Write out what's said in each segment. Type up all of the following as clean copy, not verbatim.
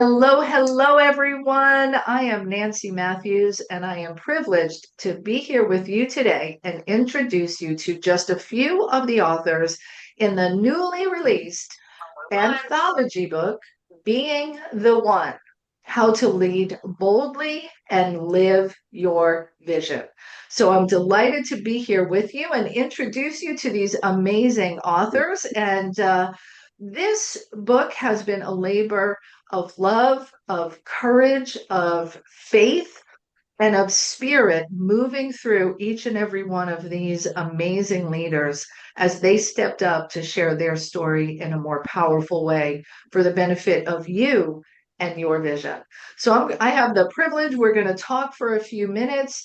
Hello, hello, everyone. I am Nancy Matthews, and I am privileged to be here with you today and introduce you to just a few of the authors in the newly released anthology book, Being the One: How to Lead Boldly and Live Your Vision. So I'm delighted to be here with you and introduce you to these amazing authors. And this book has been a labor of love, of courage, of faith, and of spirit moving through each and every one of these amazing leaders as they stepped up to share their story in a more powerful way for the benefit of you and your vision. So I have the privilege. We're going to talk for a few minutes.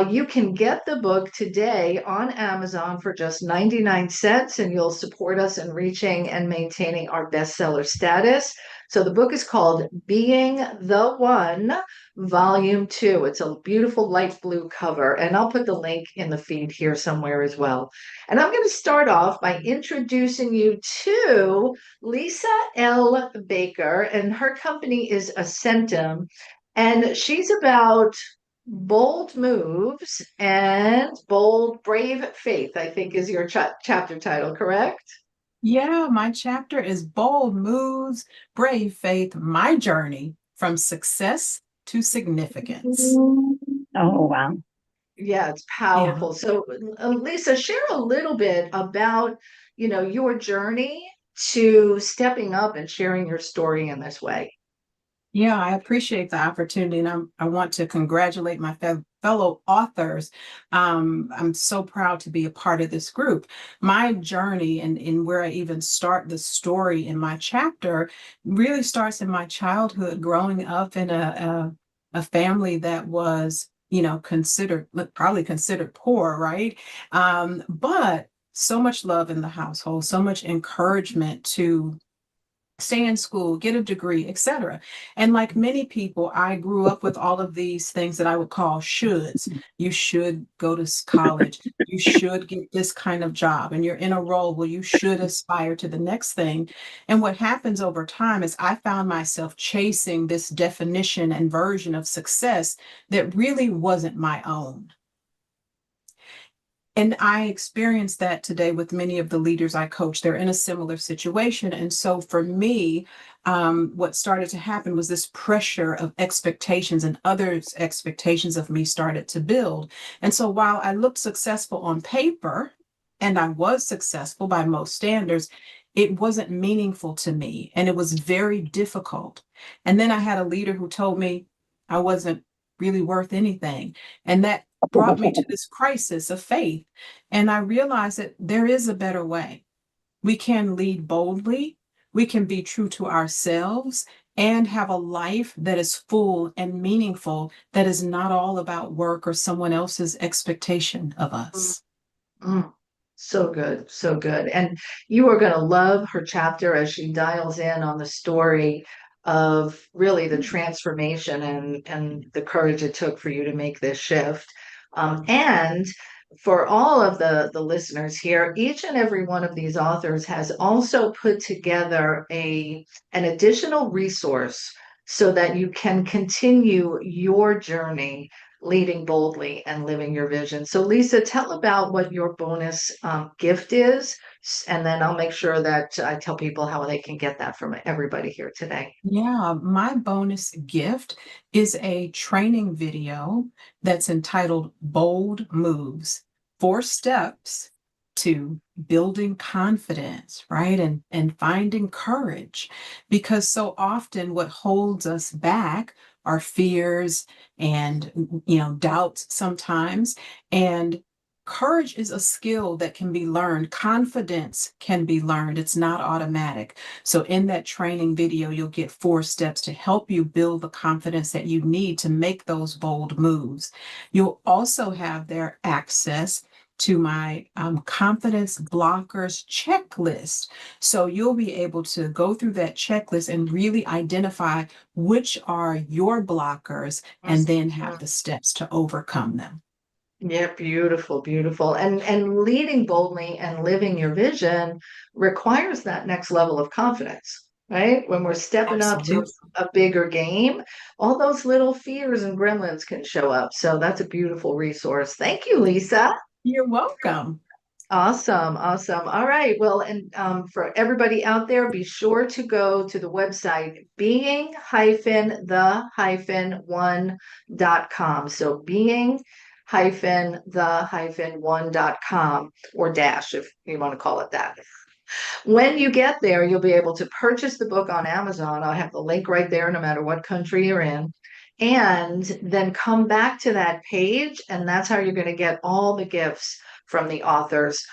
You can get the book today on Amazon for just 99 cents, and you'll support us in reaching and maintaining our bestseller status. So the book is called Being the One, Volume 2. It's a beautiful light blue cover, and I'll put the link in the feed here somewhere as well. And I'm going to start off by introducing you to Lisa L. Baker, and her company is Ascentum, and she's about bold moves and bold, brave faith, I think is your chapter title, correct? Yeah, my chapter is Bold Moves, Brave Faith, My Journey from Success to Significance. Oh, wow. Yeah, it's Yeah. powerful. So, Lisa, share a little bit about, your journey to stepping up and sharing your story in this way. Yeah, I appreciate the opportunity, and I want to congratulate my fellow authors. I'm so proud to be a part of this group. My journey and where I even start the story in my chapter really starts in my childhood, growing up in a family that was, considered probably considered poor, right? But so much love in the household, so much encouragement to stay in school, get a degree, etc. And like many people, I grew up with all of these things that I would call shoulds. You should go to college. You should get this kind of job. And you're in a role where you should aspire to the next thing. And what happens over time is I found myself chasing this definition and version of success that really wasn't my own. And I experienced that today with many of the leaders I coach. They're in a similar situation. And so for me, what started to happen was this pressure of expectations and others' expectations of me started to build. And so while I looked successful on paper, and I was successful by most standards, it wasn't meaningful to me. And it was very difficult. And then I had a leader who told me I wasn't really worth anything. And that brought me to this crisis of faith. And I realized that there is a better way. We can lead boldly, we can be true to ourselves, and have a life that is full and meaningful, that is not all about work or someone else's expectation of us. Mm, so good, so good. And you are going to love her chapter as she dials in on the story of really the transformation and the courage it took for you to make this shift. And for all of the listeners here, each and every one of these authors has also put together an additional resource so that you can continue your journey leading boldly and living your vision. So, Lisa, tell about what your bonus gift is, and then I'll make sure that I tell people how they can get that from everybody here today. Yeah, my bonus gift is a training video that's entitled Bold Moves, 4 steps to building confidence, right? And finding courage. Because so often what holds us back are fears and doubts sometimes. And courage is a skill that can be learned. Confidence can be learned. It's not automatic. So in that training video, you'll get 4 steps to help you build the confidence that you need to make those bold moves. You'll also have their access to my confidence blockers checklist. So you'll be able to go through that checklist and really identify which are your blockers and then have the steps to overcome them. Yeah, beautiful, beautiful. And leading boldly and living your vision requires that next level of confidence. right? When we're stepping up to Absolutely. a bigger game, all those little fears and gremlins can show up. So that's a beautiful resource. Thank you, Lisa. You're welcome. Awesome, awesome. All right. Well, and for everybody out there, be sure to go to the website being-the-one.com. So being-the-one.com, or dash if you want to call it that. When you get there, you'll be able to purchase the book on Amazon. I'll have the link right there, no matter what country you're in. And then come back to that page, and that's how you're going to get all the gifts from the authors,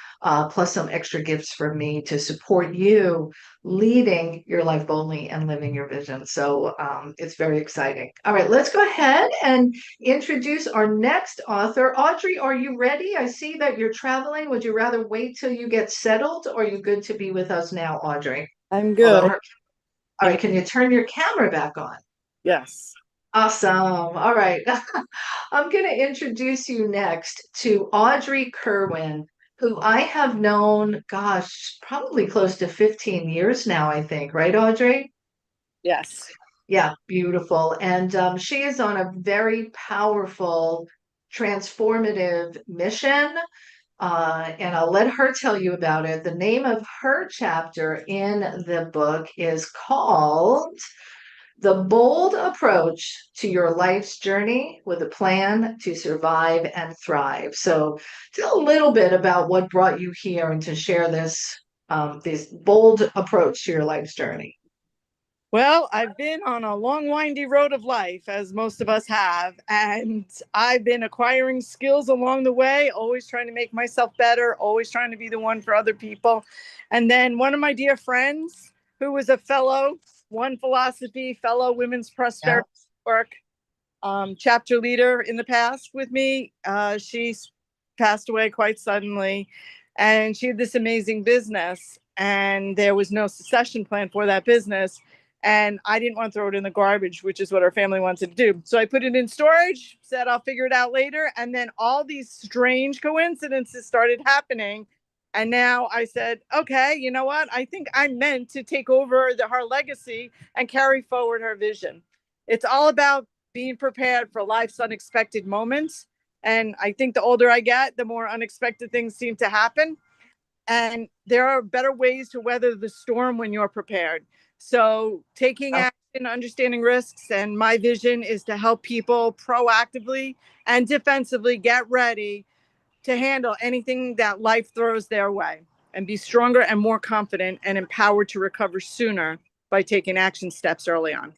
plus some extra gifts from me to support you leading your life boldly and living your vision. So it's very exciting. All right, let's go ahead and introduce our next author. Audrey, are you ready? I see that you're traveling. Would you rather wait till you get settled, or are you good to be with us now, Audrey? I'm Although good. all right, can you turn your camera back on? Yes. Awesome. All right. I'm going to introduce you next to Audrey Kerwin, who I have known, gosh, probably close to 15 years now, I think, right, Audrey? Yes. Yeah, beautiful. And she is on a very powerful, transformative mission. And I'll let her tell you about it. The name of her chapter in the book is called The Bold Approach to Your Life's Journey with a Plan to Survive and Thrive. So tell a little bit about what brought you here and to share this bold approach to your life's journey. Well, I've been on a long, windy road of life, as most of us have, and I've been acquiring skills along the way, always trying to make myself better, always trying to be the one for other people. And then one of my dear friends, who was a fellow One Philosophy, fellow Women's Yeah. Prosperity Work chapter leader in the past with me, she passed away quite suddenly, and she had this amazing business, and there was no succession plan for that business. And I didn't want to throw it in the garbage, which is what our family wanted to do. So I put it in storage, said I'll figure it out later. And then all these strange coincidences started happening. And now I said, okay, you know what? I think I'm meant to take over her legacy and carry forward her vision. It's all about being prepared for life's unexpected moments. And I think the older I get, the more unexpected things seem to happen. And there are better ways to weather the storm when you're prepared. So taking action, understanding risks, and my vision is to help people proactively and defensively get ready to handle anything that life throws their way and be stronger and more confident and empowered to recover sooner by taking action steps early on.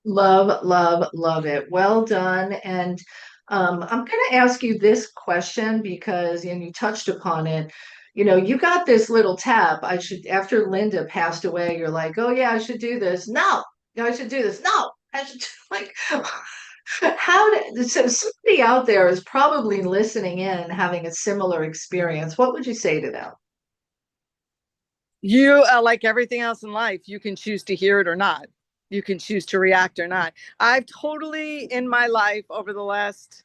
Love, love, love it. Well done. And I'm going to ask you this question because, and you touched upon it. You know, you got this little tab. I should, after Linda passed away, you're like, oh, yeah, I should do this. No, I should do this. No, I should, like, so somebody out there is probably listening in, having a similar experience. What would you say to them? You, like everything else in life, you can choose to hear it or not. You can choose to react or not. I've totally, in my life over the last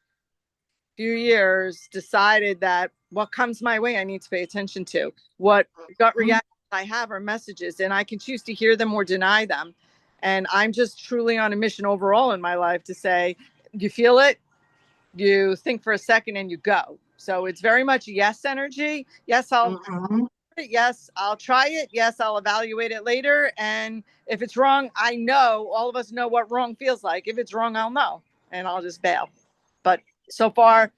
few years, decided that what comes my way, I need to pay attention to. What gut reactions I have are messages, and I can choose to hear them or deny them. And I'm just truly on a mission overall in my life to say, you feel it, you think for a second, and you go. So it's very much yes energy. Yes, I'll Mhm. yes, I'll try it. Yes, I'll evaluate it later. And if it's wrong, I know all of us know what wrong feels like. If it's wrong, I'll know and I'll just bail. But so far,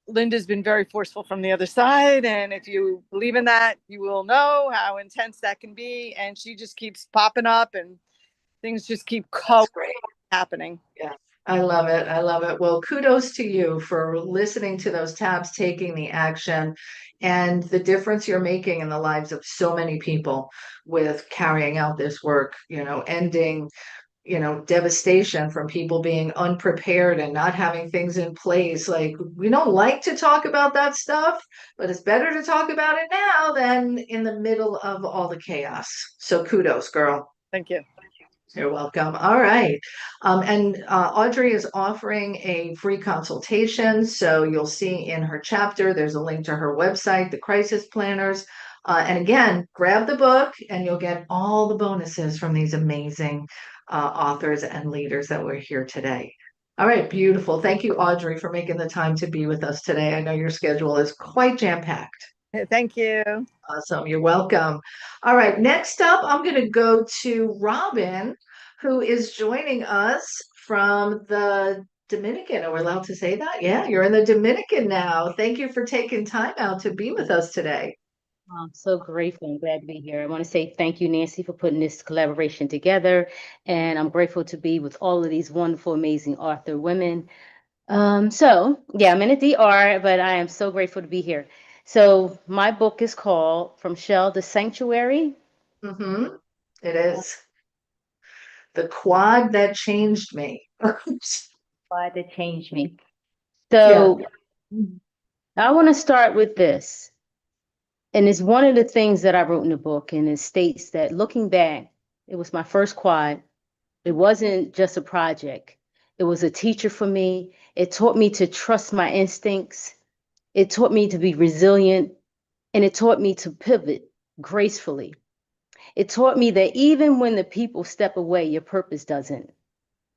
Linda's been very forceful from the other side. And if you believe in that, you will know how intense that can be. And she just keeps popping up and things just keep That's great. happening. Yeah, I love it. I love it. Well, kudos to you for listening to those tabs, taking the action, and the difference you're making in the lives of so many people with carrying out this work, ending, devastation from people being unprepared and not having things in place. Like, we don't like to talk about that stuff, but it's better to talk about it now than in the middle of all the chaos. So kudos, girl. Thank you. You're welcome. All right. And Audrey is offering a free consultation. So you'll see in her chapter, there's a link to her website, the Crisis Planners. And again, grab the book and you'll get all the bonuses from these amazing authors and leaders that were here today. All right, beautiful. Thank you, Audrey, for making the time to be with us today. I know your schedule is quite jam-packed. Thank you. Awesome. You're welcome. All right. Next up, I'm going to go to Robin, who is joining us from the Dominican. Are we allowed to say that? Yeah, you're in the Dominican now. Thank you for taking time out to be with us today. I'm so grateful and glad to be here. I want to say thank you, Nancy, for putting this collaboration together. And I'm grateful to be with all of these wonderful, amazing author women. Yeah, I'm in a DR, but I am so grateful to be here. So my book is called From Shell to Sanctuary. Mm-hmm. It is the quad that changed me. Why that changed me. Yeah. So I want to start with this. And it's one of the things that I wrote in the book, and it states that looking back, it was my first quad. It wasn't just a project. It was a teacher for me. It taught me to trust my instincts. It taught me to be resilient, and it taught me to pivot gracefully. It taught me that even when the people step away, your purpose doesn't.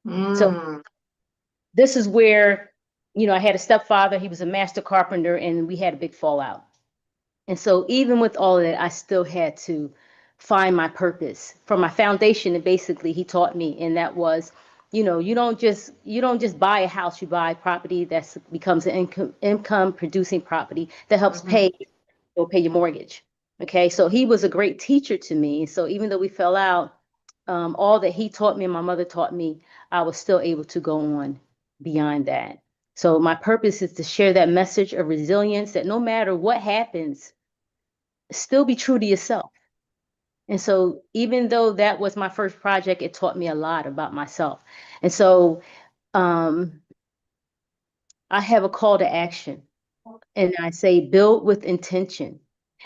So Mm. this is where, I had a stepfather. He was a master carpenter, and we had a big fallout. And so even with all of that, I still had to find my purpose from my foundation. And basically he taught me, and that was, you don't just buy a house, you buy property that becomes an income producing property that helps Mhm. pay your mortgage. Okay. So he was a great teacher to me. So even though we fell out, all that he taught me and my mother taught me, I was still able to go on beyond that. So my purpose is to share that message of resilience that no matter what happens, still be true to yourself. And so even though that was my first project, it taught me a lot about myself. And so um, I have a call to action, and I say build with intention.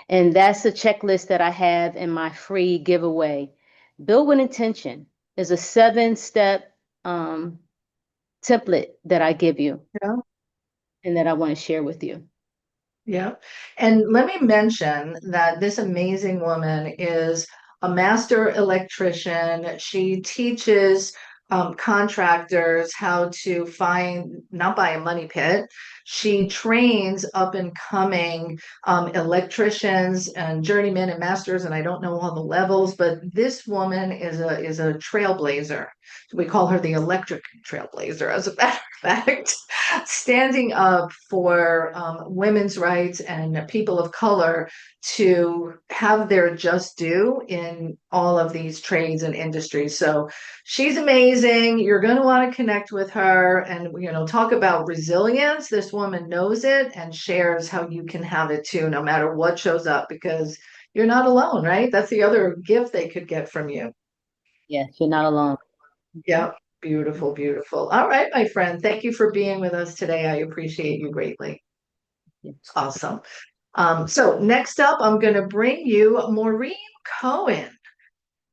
And that's a checklist that I have in my free giveaway. Build with intention is a 7-step template that I give you Yeah. and that I want to share with you. Yeah. And let me mention that this amazing woman is a master electrician. She teaches contractors how to not buy a money pit. She trains up and coming electricians and journeymen and masters, and I don't know all the levels, but this woman is a trailblazer. We call her the electric trailblazer, as a matter of fact, standing up for women's rights and people of color to have their just due in all of these trades and industries. So she's amazing. You're going to want to connect with her and, talk about resilience. This woman knows it and shares how you can have it too, no matter what shows up, because you're not alone, right? That's the other gift they could get from you. Yes, you're not alone. Yeah. Beautiful, beautiful. All right, my friend. Thank you for being with us today. I appreciate you greatly. Awesome. So next up, I'm going to bring you Maureen Cohen.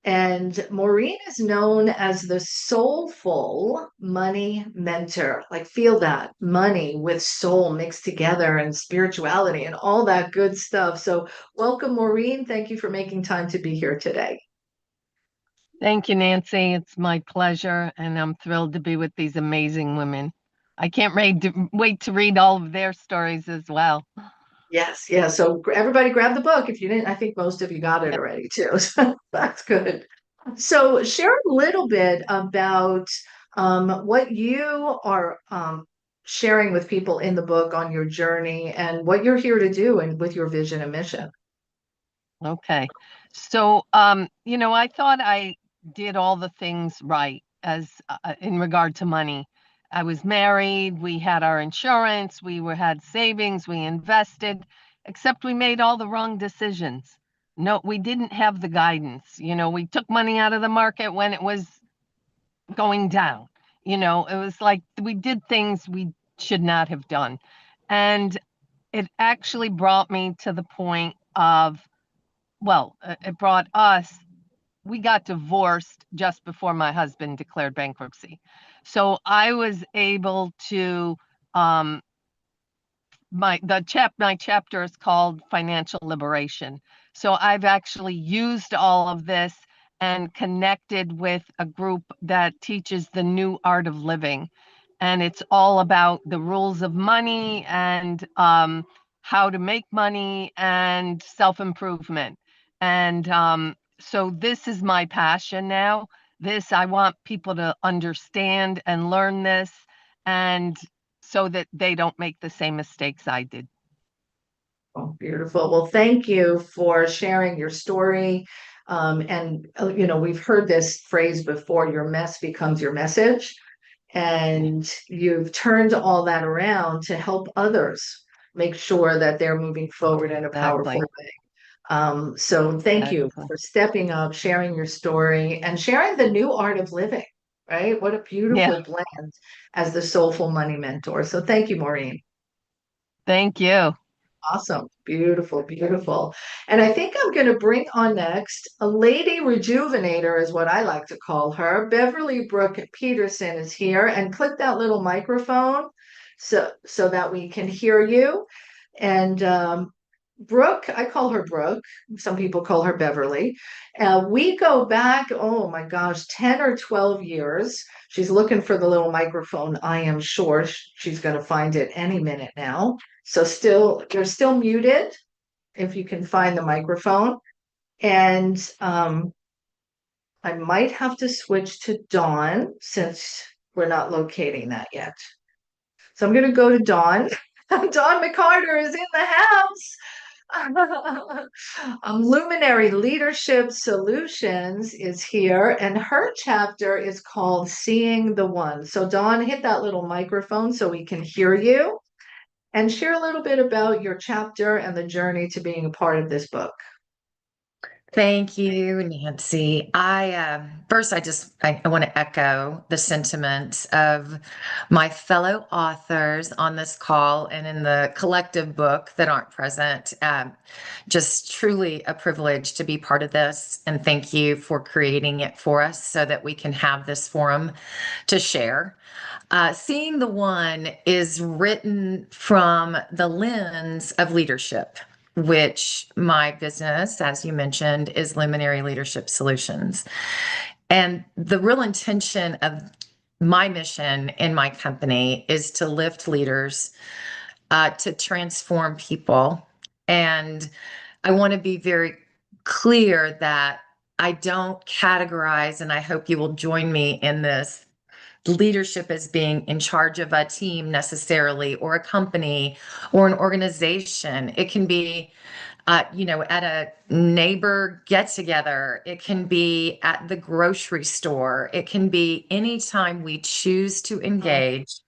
And Maureen is known as the soulful money mentor. Like, feel that money with soul mixed together and spirituality and all that good stuff. So, welcome, Maureen. Thank you for making time to be here today. Thank you, Nancy. It's my pleasure, and I'm thrilled to be with these amazing women. I can't wait to read all of their stories as well. Yes, yeah. So everybody grab the book. If you didn't, I think most of you got it already too. So that's good. So share a little bit about what you are sharing with people in the book on your journey and what you're here to do and with your vision and mission. Okay. So, I thought I did all the things right as in regard to money. I was married, we had our insurance, had savings, we invested, except we made all the wrong decisions. No, we didn't have the guidance. We took money out of the market when it was going down. It was like we did things we should not have done. And it actually brought me to the point of, it brought us, we got divorced just before my husband declared bankruptcy. So I was able to, my chapter is called Financial Liberation. So I've actually used all of this and connected with a group that teaches the new art of living. And it's all about the rules of money and how to make money and self-improvement. And so this is my passion now. This, I want people to understand and learn this, and so that they don't make the same mistakes I did. Oh, beautiful. Well, thank you for sharing your story. And, we've heard this phrase before, your mess becomes your message. And you've turned all that around to help others make sure that they're moving forward in a powerful Exactly. way. So thank you Exactly. for stepping up, sharing your story, and sharing the new art of living, right? What a Yeah. beautiful blend as the Soulful Money Mentor. So thank you, Maureen. Thank you. Awesome. Beautiful, beautiful. And I think I'm going to bring on next a lady rejuvenator, is what I like to call her. Beverly Brooke Peterson is here, and click that little microphone so that we can hear you. And Brooke, I call her Brooke. Some people call her Beverly. We go back, oh my gosh, 10 or 12 years. She's looking for the little microphone. I am sure she's going to find it any minute now. So you're still muted if you can find the microphone. And I might have to switch to Dawn since we're not locating that yet. So I'm going to go to Dawn. Dawn McCarter is in the house. Luminary Leadership Solutions is here, and her chapter is called Seeing the One. So, Dawn, hit that little microphone so we can hear you and share a little bit about your chapter and the journey to being a part of this book. Thank you, Nancy. First, I want to echo the sentiments of my fellow authors on this call and in the collective book that aren't present. Just truly a privilege to be part of this, and thank you for creating it for us so that we can have this forum to share. Seeing the One is written from the lens of leadership, which my business, as you mentioned, is Luminary Leadership Solutions. And the real intention of my mission in my company is to lift leaders, to transform people. And I want to be very clear that I don't categorize, and I hope you will join me in this, leadership as being in charge of a team necessarily, or a company, or an organization. It can be at a neighbor get together. It can be at the grocery store. It can be anytime we choose to engage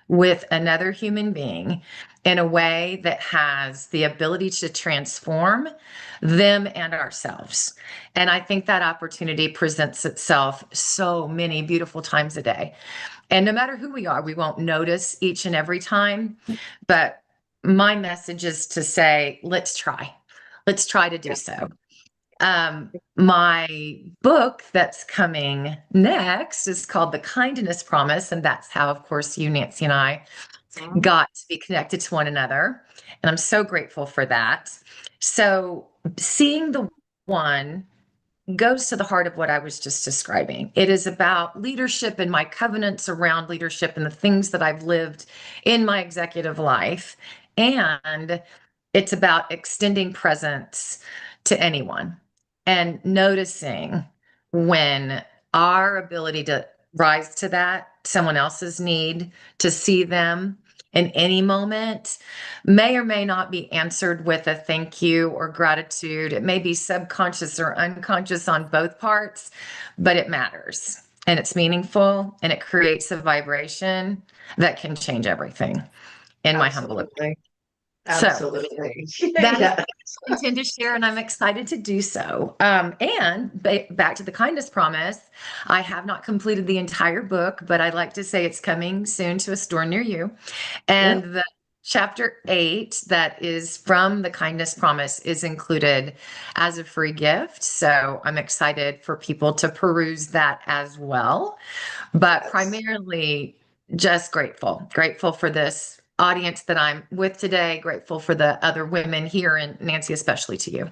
with another human being in a way that has the ability to transform them and ourselves. And I think that opportunity presents itself so many beautiful times a day. And no matter who we are, we won't notice each and every time. But my message is to say, let's try. Let's try to do so. My book that's coming next is called The Kindness Promise. And that's how, of course, you, Nancy, and I got to be connected to one another. And I'm so grateful for that. So seeing the one goes to the heart of what I was just describing. It is about leadership and my covenants around leadership and the things that I've lived in my executive life. And it's about extending presence to anyone and noticing when our ability to rise to that, someone else's need, to see them in any moment, may or may not be answered with a thank you or gratitude. It may be subconscious or unconscious on both parts, but it matters and it's meaningful and it creates a vibration that can change everything, in my humble opinion. Absolutely. That Yeah. is what I intend to share, and I'm excited to do so. Back to the kindness promise, I have not completed the entire book, but I'd like to say it's coming soon to a store near you. And the chapter 8 that is from the kindness promise is included as a free gift. So I'm excited for people to peruse that as well. But primarily just grateful for this audience that I'm with today, grateful for the other women here, and Nancy, especially to you.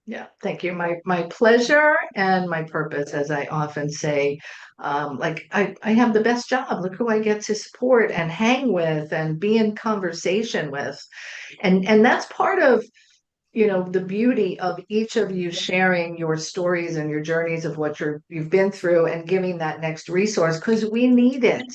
Yeah, thank you. My pleasure and my purpose, as I often say. Like I have the best job. Look who I get to support and hang with and be in conversation with. And that's part of, the beauty of each of you sharing your stories and your journeys of what you've been through and giving that next resource because we need it.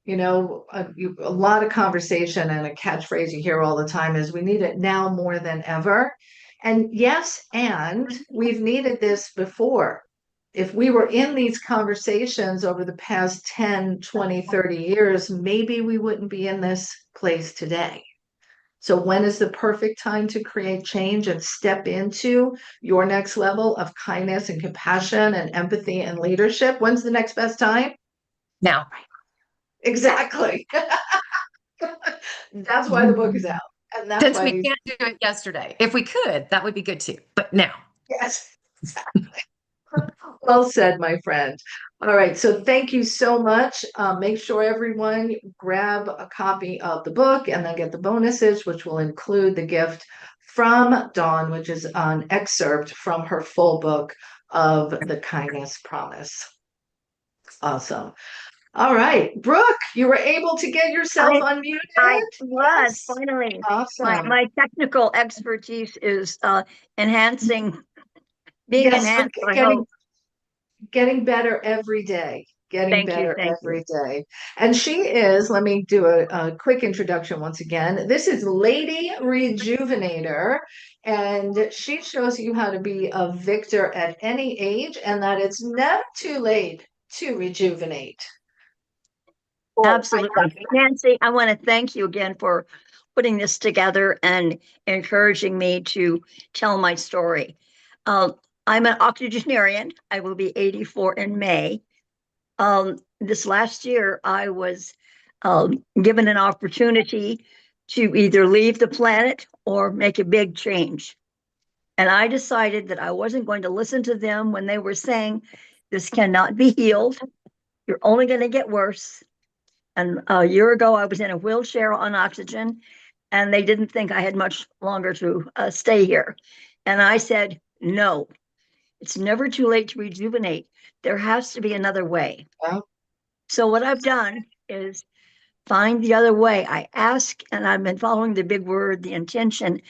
A lot of conversation and a catchphrase you hear all the time is we need it now more than ever. And yes, and we've needed this before. If we were in these conversations over the past 10, 20, 30 years, maybe we wouldn't be in this place today. So when is the perfect time to create change and step into your next level of kindness and compassion and empathy and leadership? When's the next best time? Now, Exactly. That's why the book is out. And that's since why we these, can't do it yesterday, if we could, that would be good too. But now. yes, exactly. Well said, my friend. All right, so thank you so much. Make sure everyone grab a copy of the book and then get the bonuses, which will include the gift from Dawn, which is an excerpt from her full book of The Kindness Promise. Awesome. All right, Brooke, you were able to get yourself unmuted? I was Yes. finally. Awesome. My technical expertise is enhancing, being Yes, enhanced. I getting hope. getting better every day, getting Thank you. better Thank you. every day. And she is, let me do a quick introduction once again. This is Lady Rejuvenator, and she shows you how to be a victor at any age and that it's never too late to rejuvenate. Absolutely. Nancy, I want to thank you again for putting this together and encouraging me to tell my story. I'm an octogenarian. I will be 84 in May. This last year, I was given an opportunity to either leave the planet or make a big change. And I decided that I wasn't going to listen to them when they were saying, this cannot be healed. You're only going to get worse. And a year ago, I was in a wheelchair on oxygen, and they didn't think I had much longer to stay here. And I said, no, it's never too late to rejuvenate. There has to be another way. Wow. So what I've done is find the other way. I ask, and I've been following the big word, the intention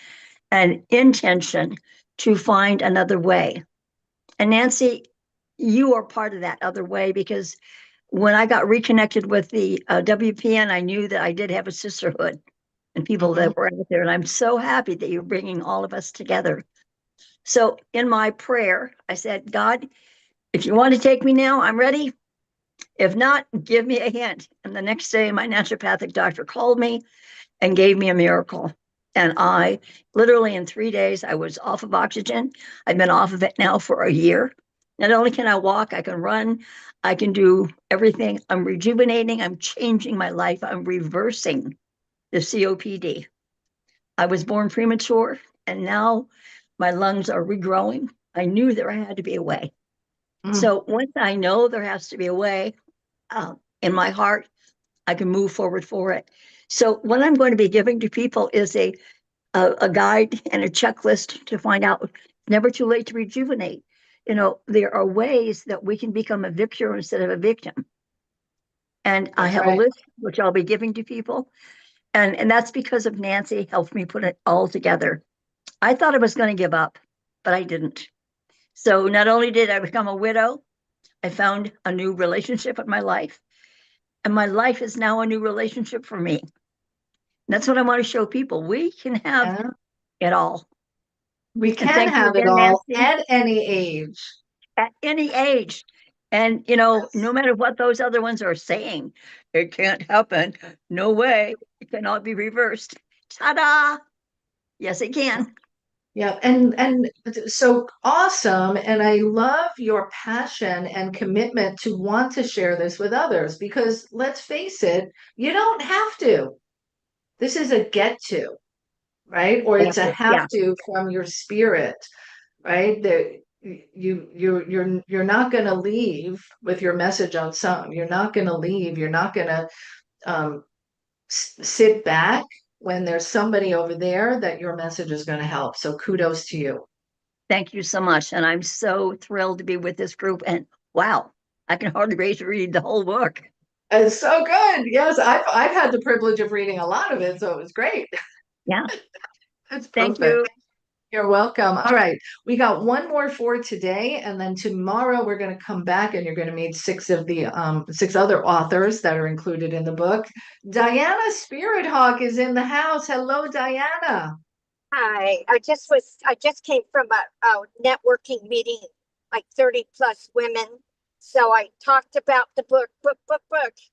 and intention to find another way. And Nancy, you are part of that other way because when I got reconnected with the WPN, I knew that I did have a sisterhood and people that were out there. And I'm so happy that you're bringing all of us together. So in my prayer, I said, God, if you want to take me now, I'm ready. If not, give me a hint. And the next day, my naturopathic doctor called me and gave me a miracle. And I literally in 3 days, I was off of oxygen. I've been off of it now for a year. Not only can I walk, I can run, I can do everything. I'm rejuvenating, I'm changing my life, I'm reversing the COPD. I was born premature, and now my lungs are regrowing. I knew there had to be a way. So once I know there has to be a way in my heart, I can move forward for it. So what I'm going to be giving to people is a guide and a checklist to find out it's never too late to rejuvenate. There are ways that we can become a victor instead of a victim. And I have a list which I'll be giving to people. And that's because of Nancy helped me put it all together. I thought I was going to give up, but I didn't. So not only did I become a widow, I found a new relationship in my life. And my life is now a new relationship for me. That's what I want to show people. We can have it all. We And can thank you have it again, all Nancy, at any age. at any age. And, no matter what those other ones are saying, it can't happen. No way. It cannot be reversed. Ta-da! Yes, it can. Yeah, and so awesome. And I love your passion and commitment to want to share this with others because let's face it, you don't have to. This is a get to, right? Or it's a have Yeah. to from your spirit, right? That you're not going to leave with your message unsung. You're not going to leave. You're not going to sit back when there's somebody over there that your message is going to help. So kudos to you. Thank you so much. And I'm so thrilled to be with this group. And wow, I can hardly wait to read the whole book. It's so good. Yes, I've had the privilege of reading a lot of it, so it was great. Yeah. It's Thank perfect. you. You're welcome. All right. We got one more for today, and then tomorrow we're going to come back and you're going to meet six other authors that are included in the book. Diana Spirit Hawk is in the house. Hello, Diana. Hi, I just came from a networking meeting, like 30 plus women. So I talked about the book, like,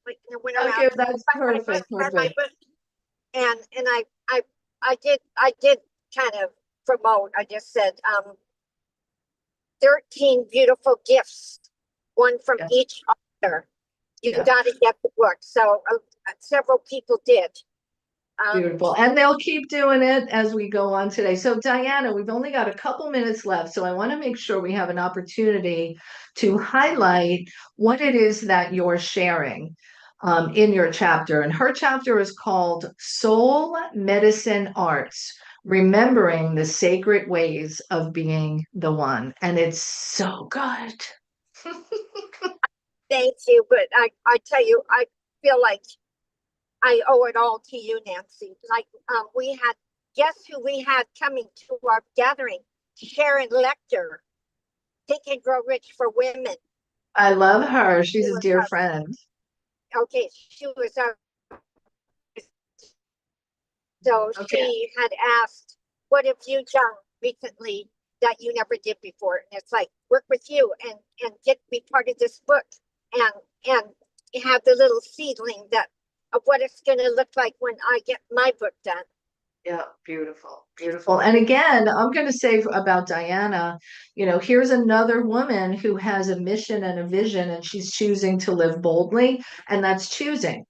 you know, went around. Okay, that's perfect. my Perfect. book. And I did kind of promote. I just said 13 beautiful gifts, one from Yeah. each author. You Yeah. got to get the book. So several people did. Beautiful. And they'll keep doing it as we go on today. So, Diana, we've only got a couple minutes left. So, I want to make sure we have an opportunity to highlight what it is that you're sharing in your chapter. And her chapter is called Soul Medicine Arts, Remembering the Sacred Ways of Being the One. And it's so good. Thank you. But I tell you, I feel like I owe it all to you, Nancy. Like, guess who we had coming to our gathering? Sharon Lecter, Think and Grow Rich for Women. I love her. She's a dear friend. Okay, she was so Okay. she had asked, what have you done recently that you never did before? And it's like, work with you and get me part of this book and have the little seedling that of what it's going to look like when I get my book done. Yeah, beautiful, beautiful. And again, I'm going to say about Diana, here's another woman who has a mission and a vision, and she's choosing to live boldly, and that's choosing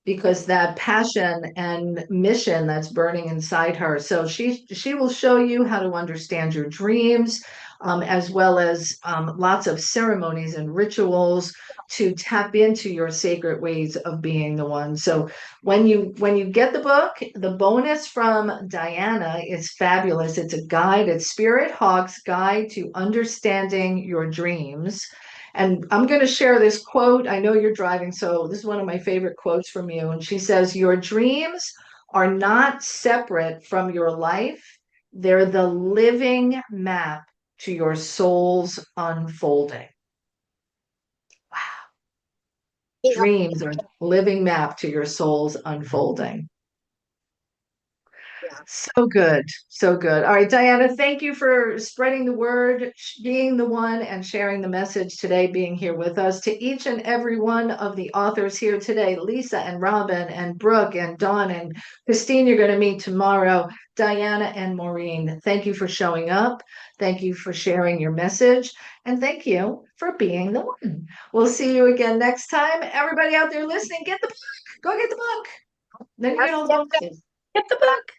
because that passion and mission that's burning inside her. So she will show you how to understand your dreams, as well as lots of ceremonies and rituals to tap into your sacred ways of being the one. So when you get the book, the bonus from Diana is fabulous. It's a guide, it's Spirit Hawk's Guide to Understanding Your Dreams. And I'm going to share this quote. I know you're driving, so this is one of my favorite quotes from you. And she says, "Your dreams are not separate from your life. They're the living map to your soul's unfolding." Wow. You know, Dreams are living map to your soul's unfolding. yeah. So good. So good. All right, Diana, thank you for spreading the word, being the one and sharing the message today, being here with us. To each and every one of the authors here today, Lisa and Robin and Brooke and Dawn and Christine, you're going to meet tomorrow, Diana and Maureen. Thank you for showing up. Thank you for sharing your message. And thank you for being the one. We'll see you again next time. Everybody out there listening, get the book. Go get the book. Then you get all the bonuses. Get the book.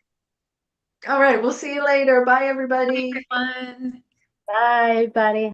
All right, we'll see you later. Bye, everybody. Everyone. Bye, everybody.